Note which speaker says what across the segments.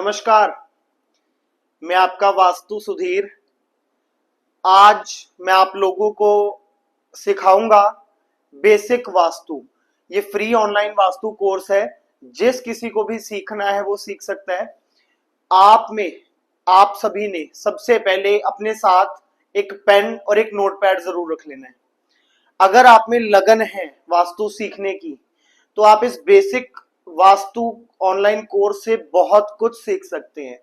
Speaker 1: नमस्कार। मैं आपका वास्तु सुधीर। आज मैं आप लोगों को सिखाऊंगा बेसिक वास्तु। ये फ्री ऑनलाइन वास्तु कोर्स है। जिस किसी को भी सीखना है वो सीख सकता है। आप सभी ने सबसे पहले अपने साथ एक पेन और एक नोटपैड जरूर रख लेना है। अगर आप में लगन है वास्तु सीखने की तो आप इस बेसिक वास्तु ऑनलाइन कोर्स से बहुत कुछ सीख सकते हैं,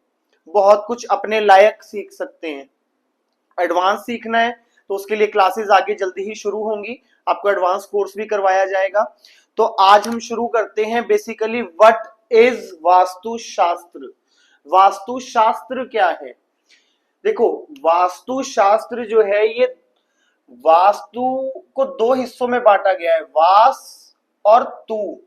Speaker 1: बहुत कुछ अपने लायक सीख सकते हैं। एडवांस सीखना है तो उसके लिए क्लासेस आगे जल्दी ही शुरू होंगी, आपको एडवांस कोर्स भी करवाया जाएगा। तो आज हम शुरू करते हैं। बेसिकली व्हाट इज वास्तुशास्त्र। वास्तुशास्त्र क्या है? देखो, वास्तुशास्त्र जो है ये वास्तु को दो हिस्सों में बांटा गया है, वास और तु।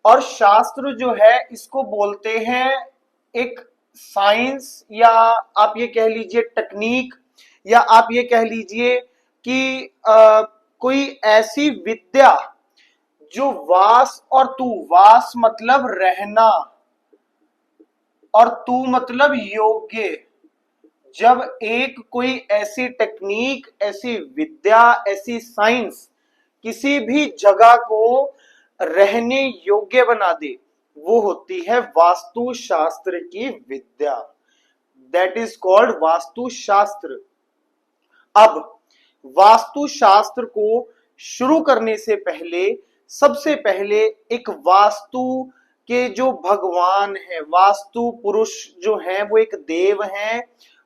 Speaker 1: और शास्त्र जो है इसको बोलते हैं एक साइंस, या आप ये कह लीजिए टेक्निक, या आप ये कह लीजिए कि कोई ऐसी विद्या जो वास और तू, वास मतलब रहना और तू मतलब योग्य। जब एक कोई ऐसी टेक्निक, ऐसी विद्या, ऐसी साइंस किसी भी जगह को रहने योग्य बना दे, वो होती है वास्तुशास्त्र की विद्या। दैट इज कॉल्ड वास्तुशास्त्र। अब वास्तुशास्त्र को शुरू करने से पहले सबसे पहले एक वास्तु के जो भगवान है, वास्तु पुरुष जो है वो एक देव हैं,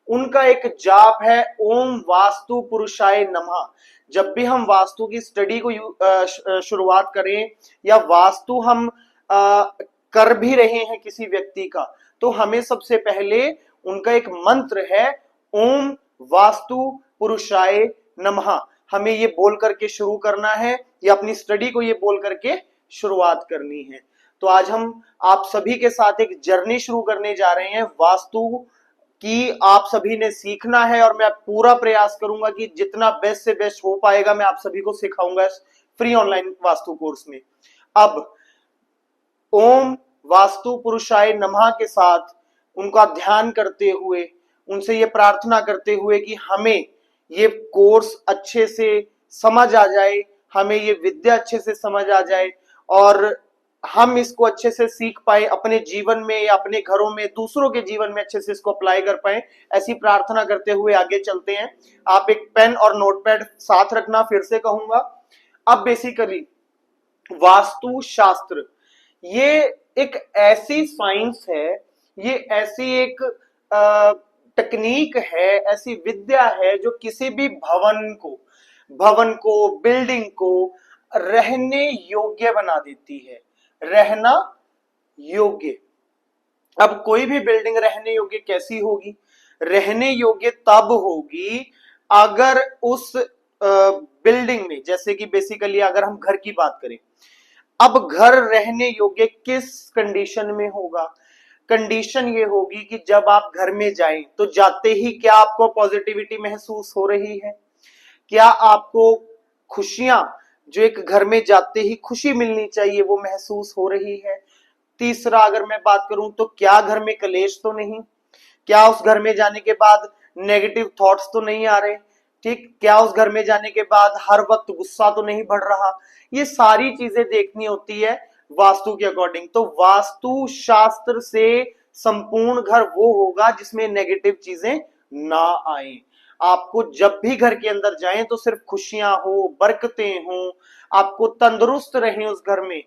Speaker 1: उनका एक जाप है ओम वास्तु पुरुषाय नमः। जब भी हम वास्तु की स्टडी को शुरुआत करें या वास्तु हम कर भी रहे हैं किसी व्यक्ति का, तो हमें सबसे पहले उनका एक मंत्र है ओम वास्तु पुरुषाय नमः। हमें ये बोल करके शुरू करना है या अपनी स्टडी को ये बोल करके शुरुआत करनी है। तो आज हम आप सभी के साथ एक जर्नी शुरू करने जा रहे हैं वास्तु कि आप सभी ने सीखना है, और मैं पूरा प्रयास करूंगा कि जितना बेस्ट से बेस्ट हो पाएगा मैं आप सभी को सिखाऊंगा इस फ्री ऑनलाइन वास्तु कोर्स में। अब ओम वास्तु पुरुषाय नमः के साथ उनका ध्यान करते हुए, उनसे ये प्रार्थना करते हुए कि हमें ये कोर्स अच्छे से समझ आ जाए, हमें ये विद्या अच्छे से समझ आ जाए और हम इसको अच्छे से सीख पाए अपने जीवन में या अपने घरों में, दूसरों के जीवन में अच्छे से इसको अप्लाई कर पाए। ऐसी प्रार्थना करते हुए आगे चलते हैं। आप एक पेन और नोटपैड साथ रखना, फिर से कहूंगा। अब बेसिकली वास्तु शास्त्र ये एक ऐसी साइंस है, ये ऐसी एक टेक्निक है, ऐसी विद्या है जो किसी भी भवन को बिल्डिंग को रहने योग्य बना देती है। रहना योग्य। अब कोई भी बिल्डिंग रहने योग्य कैसी होगी? रहने योग्य तब होगी अगर उस बिल्डिंग में, जैसे कि बेसिकली अगर हम घर की बात करें, अब घर रहने योग्य किस कंडीशन में होगा? कंडीशन ये होगी कि जब आप घर में जाएं तो जाते ही क्या आपको पॉजिटिविटी महसूस हो रही है? क्या आपको खुशियां, जो एक घर में जाते ही खुशी मिलनी चाहिए, वो महसूस हो रही है? तीसरा अगर मैं बात करूं तो क्या घर में कलेश तो नहीं? क्या उस घर में जाने के बाद नेगेटिव थॉट्स तो नहीं आ रहे? ठीक, क्या उस घर में जाने के बाद हर वक्त गुस्सा तो नहीं बढ़ रहा? ये सारी चीजें देखनी होती है वास्तु के अकॉर्डिंग। तो वास्तु शास्त्र से संपूर्ण घर वो होगा जिसमें नेगेटिव चीजें ना आए। आपको जब भी घर के अंदर जाएं तो सिर्फ खुशियां हो, बरकतें हो, आपको तंदुरुस्त रहें उस घर में,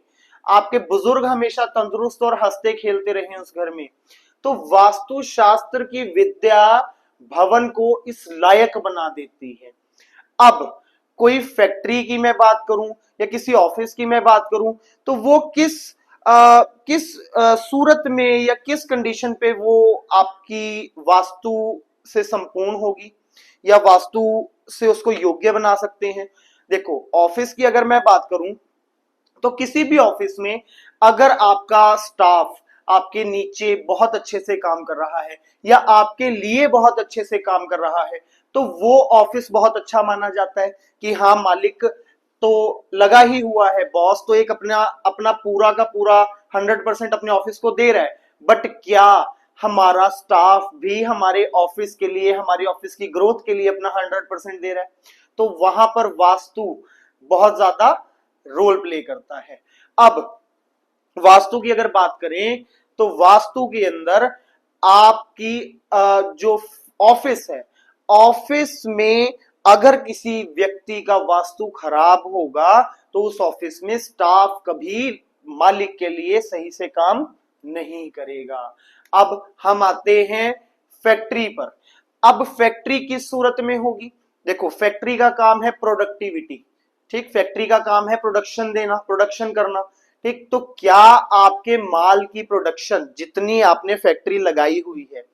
Speaker 1: आपके बुजुर्ग हमेशा तंदुरुस्त और हंसते खेलते रहें उस घर में। तो वास्तु शास्त्र की विद्या भवन को इस लायक बना देती है। अब कोई फैक्ट्री की मैं बात करूं या किसी ऑफिस की मैं बात करूं, तो वो किस सूरत में या किस कंडीशन पे वो आपकी वास्तु से संपूर्ण होगी या वास्तु से उसको योग्य बना सकते हैं? देखो, ऑफिस की अगर मैं बात करूं तो किसी भी ऑफिस में अगर आपका स्टाफ आपके नीचे बहुत अच्छे से काम कर रहा है या आपके लिए बहुत अच्छे से काम कर रहा है, तो वो ऑफिस बहुत अच्छा माना जाता है कि हाँ, मालिक तो लगा ही हुआ है, बॉस तो एक अपना अपना पूरा का पूरा 100% अपने ऑफिस को दे रहा है, बट क्या हमारा स्टाफ भी हमारे ऑफिस के लिए, हमारी ऑफिस की ग्रोथ के लिए अपना 100% दे रहा है? तो वहां पर वास्तु बहुत ज्यादा रोल प्ले करता है। अब वास्तु की अगर बात करें तो वास्तु के अंदर आपकी जो ऑफिस है, ऑफिस में अगर किसी व्यक्ति का वास्तु खराब होगा तो उस ऑफिस में स्टाफ कभी मालिक के लिए सही से काम नहीं करेगा। अब हम आते हैं फैक्ट्री पर। अब फैक्ट्री किस सूरत में होगी? देखो, फैक्ट्री का काम है प्रोडक्टिविटी, ठीक, फैक्ट्री का काम है प्रोडक्शन देना, प्रोडक्शन करना, ठीक। तो क्या आपके माल की प्रोडक्शन जितनी आपने फैक्ट्री लगाई हुई है,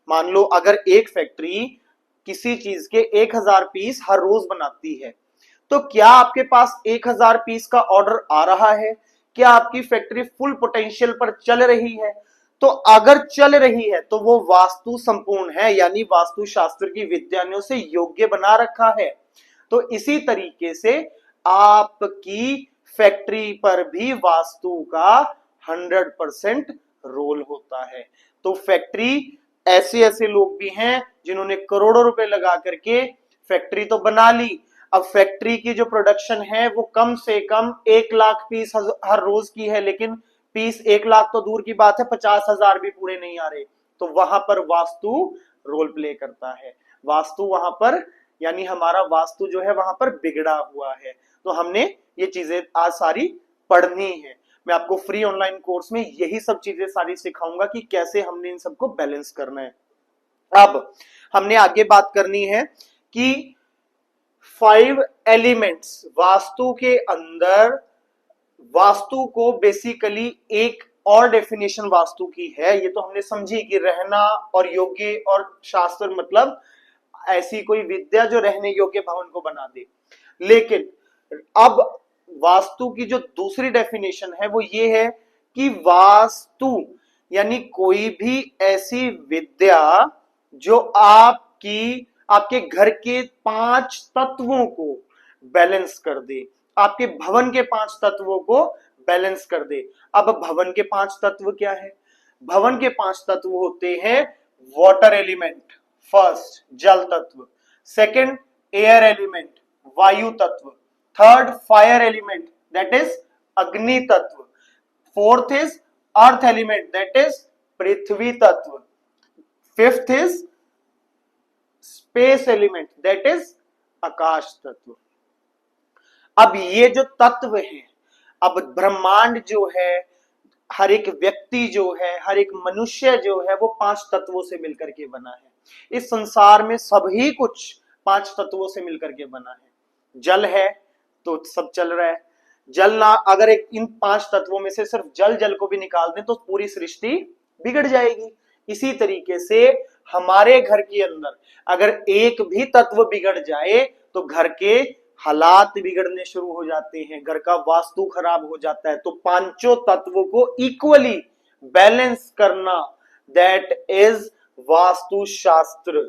Speaker 1: मान लो अगर एक फैक्ट्री किसी चीज के 1000 पीस हर रोज बनाती है, तो क्या आपके पास 1000 पीस का ऑर्डर आ रहा है? क्या आपकी फैक्ट्री फुल पोटेंशियल पर चल रही है? तो अगर चल रही है तो वो वास्तु संपूर्ण है, यानी वास्तु शास्त्र की विद्या ने उसे योग्य बना रखा है। तो इसी तरीके से आपकी फैक्ट्री पर भी वास्तु का 100% रोल होता है। तो फैक्ट्री, ऐसे ऐसे लोग भी हैं जिन्होंने करोड़ों रुपए लगा करके फैक्ट्री तो बना ली, अब फैक्ट्री की जो प्रोडक्शन है वो कम से कम 1 लाख पीस हर रोज की है, लेकिन पीस 1 लाख तो दूर की बात है, 50,000 भी पूरे नहीं आ रहे। तो वहां पर वास्तु रोल प्ले करता है। वास्तु वहां पर, यानी हमारा वास्तु जो है वहां पर बिगड़ा हुआ है। तो हमने ये चीजें आज सारी पढ़नी है। मैं आपको फ्री ऑनलाइन कोर्स में यही सब चीजें सारी सिखाऊंगा कि कैसे हमने इन सबको बैलेंस करना है। अब हमने आगे बात करनी है कि 5 एलिमेंट्स वास्तु के अंदर, वास्तु को बेसिकली एक और डेफिनेशन वास्तु की है, ये तो हमने समझी कि रहना और योग्य, और शास्त्र मतलब ऐसी कोई विद्या जो रहने योग्य भवन को बना दे। लेकिन अब वास्तु की जो दूसरी डेफिनेशन है वो ये है कि वास्तु यानी कोई भी ऐसी विद्या जो आपके घर के 5 तत्वों को बैलेंस कर दे, आपके भवन के 5 तत्वों को बैलेंस कर दे। अब भवन के 5 तत्व क्या है? भवन के 5 तत्व होते हैं वाटर एलिमेंट, फर्स्ट जल तत्व, सेकंड एयर एलिमेंट वायु तत्व, third fire element that is अग्नि तत्व, fourth is earth element that is पृथ्वी तत्व, fifth is space element that is आकाश तत्व। अब ये जो तत्व हैं, अब ब्रह्मांड जो है, हर एक व्यक्ति जो है, हर एक मनुष्य जो है वो 5 तत्वों से मिलकर के बना है। इस संसार में सभी कुछ 5 तत्वों से मिलकर के बना है। जल है तो सब चल रहा है। जल ना, अगर इन 5 तत्वों में से सिर्फ जल को भी निकाल दें तो पूरी सृष्टि बिगड़ जाएगी। इसी तरीके से हमारे घर के अंदर अगर एक भी तत्व बिगड़ जाए तो घर के हालात बिगड़ने शुरू हो जाते हैं, घर का वास्तु खराब हो जाता है। तो 5 तत्वों को इक्वली बैलेंस करना दैट इज वास्तु शास्त्र।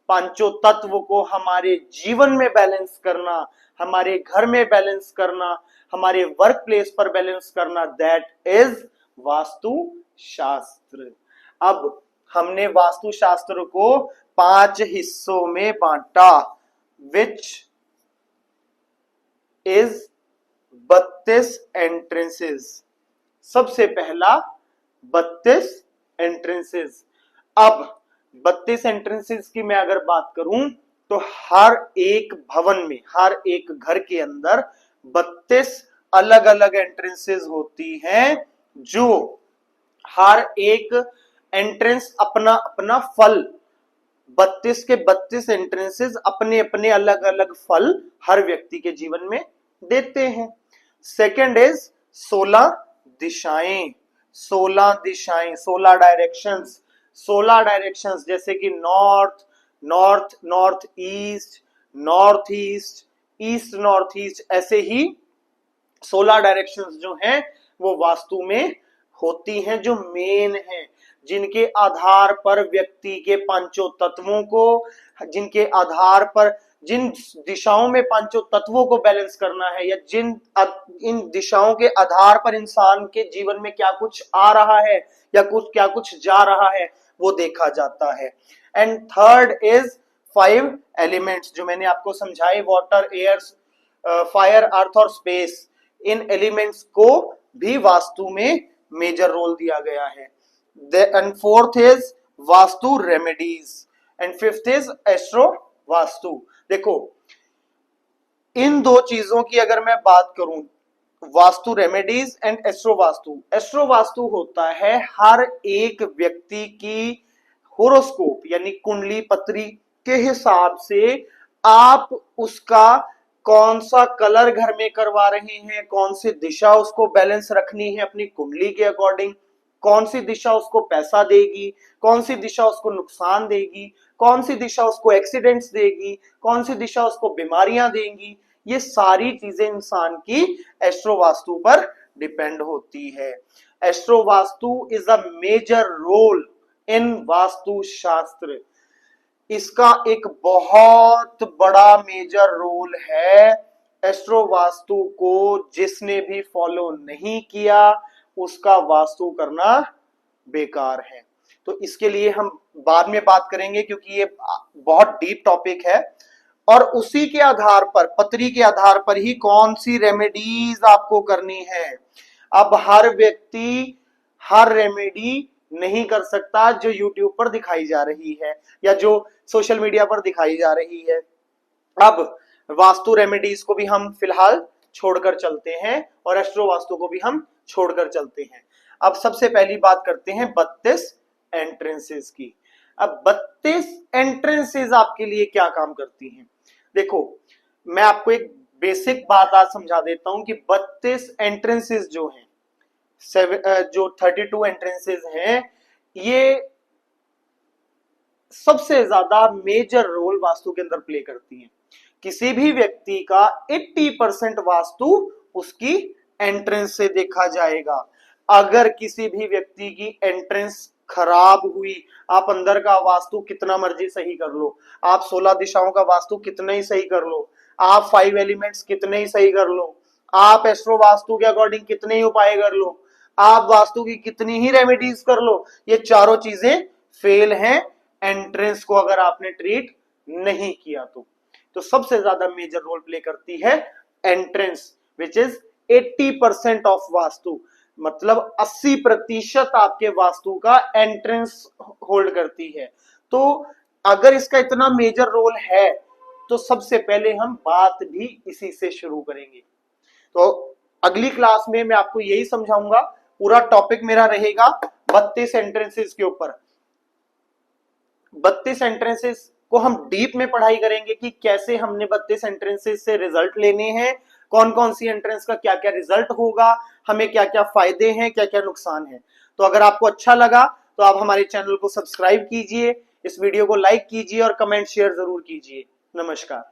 Speaker 1: 5 तत्व को हमारे जीवन में बैलेंस करना, हमारे घर में बैलेंस करना, हमारे वर्क प्लेस पर बैलेंस करना दैट इज वास्तु शास्त्र। अब हमने वास्तु शास्त्र को 5 हिस्सों में बांटा, विच इज 32 एंट्रेंसेस। सबसे पहला 32 एंट्रेंसेस। अब 32 एंट्रेंसेस की मैं अगर बात करूं तो हर एक भवन में, हर एक घर के अंदर 32 अलग अलग एंट्रेंसेस होती हैं, जो हर एक एंट्रेंस अपना अपना फल, 32 के 32 एंट्रेंसेस अपने अपने अलग अलग फल हर व्यक्ति के जीवन में देते हैं। सेकंड इज 16 दिशाएं, 16 दिशाएं, 16 डायरेक्शंस, 16 डायरेक्शंस जैसे कि north, north east, north east, east north east, ऐसे ही 16 डायरेक्शंस जो हैं वो वास्तु में होती हैं, जो मेन है, जिनके आधार पर व्यक्ति के पांचों तत्वों को, जिनके आधार पर जिन दिशाओं में पांचों तत्वों को बैलेंस करना है, या इन दिशाओं के आधार पर इंसान के जीवन में क्या कुछ आ रहा है या क्या कुछ जा रहा है, वो देखा जाता है। एंड थर्ड इज 5 एलिमेंट्स, जो मैंने आपको समझाए, वाटर, एयर, फायर, अर्थ और स्पेस। इन एलिमेंट्स को भी वास्तु में मेजर रोल दिया गया है। And fourth is vastu remedies, and fifth is astro vastu. देखो, इन दो चीजों की अगर मैं बात करूं, vastu remedies and astro vastu. Astro vastu होता है हर एक व्यक्ति की होरोस्कोप यानी कुंडली पत्री के हिसाब से आप उसका कौन सा कलर घर में करवा रहे हैं, कौन सी दिशा उसको बैलेंस रखनी है अपनी कुंडली के अकॉर्डिंग, कौन सी दिशा उसको पैसा देगी, कौन सी दिशा उसको नुकसान देगी, कौन सी दिशा उसको एक्सीडेंट्स देगी, कौन सी दिशा उसको बीमारियां देंगी, ये सारी चीजें इंसान की एस्ट्रो वास्तु पर डिपेंड होती है। Astro Vastu is a major role in Vastu Shastra. इसका एक बहुत बड़ा मेजर रोल है। एस्ट्रो वास्तु को जिसने भी फॉलो नहीं किया उसका वास्तु करना बेकार है। तो इसके लिए हम बाद में बात करेंगे, क्योंकि ये बहुत डीप टॉपिक है, और उसी के आधार पर, पत्री के आधार पर ही कौन सी रेमेडीज आपको करनी है। अब हर व्यक्ति हर रेमेडी नहीं कर सकता जो यूट्यूब पर दिखाई जा रही है या जो सोशल मीडिया पर दिखाई जा रही है। अब वास्तु रेमेडीज को भी हम फिलहाल छोड़कर चलते हैं और एस्ट्रो वास्तु को भी हम छोड़कर चलते हैं। अब सबसे पहली बात करते हैं 32 एंट्रेंसेस की। अब 32 एंट्रेंसेस आपके लिए क्या काम करती हैं? देखो, मैं आपको एक बेसिक बात आज समझा देता हूं कि 32 एंट्रेंसेस जो हैं, जो 32 एंट्रेंसेस हैं, ये सबसे ज्यादा मेजर रोल वास्तु के अंदर प्ले करती हैं। किसी भी व्यक्ति का 80% वास्तु उसकी एंट्रेंस से देखा जाएगा। अगर किसी भी व्यक्ति की एंट्रेंस खराब हुई, आप अंदर का वास्तु कितना मर्जी सही कर लो, आप 16 दिशाओं का वास्तु कितना ही सही कर लो, आप 5 एलिमेंट्स कितने ही सही कर लो, आप एस्ट्रो वास्तु के अकॉर्डिंग कितने ही उपाय कर लो, आप वास्तु की कितनी ही रेमेडीज कर लो, ये चारों चीजें फेल हैं एंट्रेंस को अगर आपने ट्रीट नहीं किया तो सबसे ज्यादा मेजर रोल प्ले करती है entrance, which is 80% of vastu. मतलब 80% आपके वास्तु का एंट्रेंस होल्ड करती है। तो अगर इसका इतना मेजर रोल है तो सबसे पहले हम बात भी इसी से शुरू करेंगे। तो अगली क्लास में मैं आपको यही समझाऊंगा। पूरा टॉपिक मेरा रहेगा 32 एंट्रेंसेस के ऊपर। 32 एंट्रेंसेस को हम डीप में पढ़ाई करेंगे कि कैसे हमने 32 एंट्रेंसेस से रिजल्ट लेने हैं, कौन कौन सी एंट्रेंस का क्या क्या रिजल्ट होगा, हमें क्या क्या फायदे हैं, क्या क्या नुकसान है। तो अगर आपको अच्छा लगा तो आप हमारे चैनल को सब्सक्राइब कीजिए, इस वीडियो को लाइक कीजिए और कमेंट शेयर जरूर कीजिए। नमस्कार।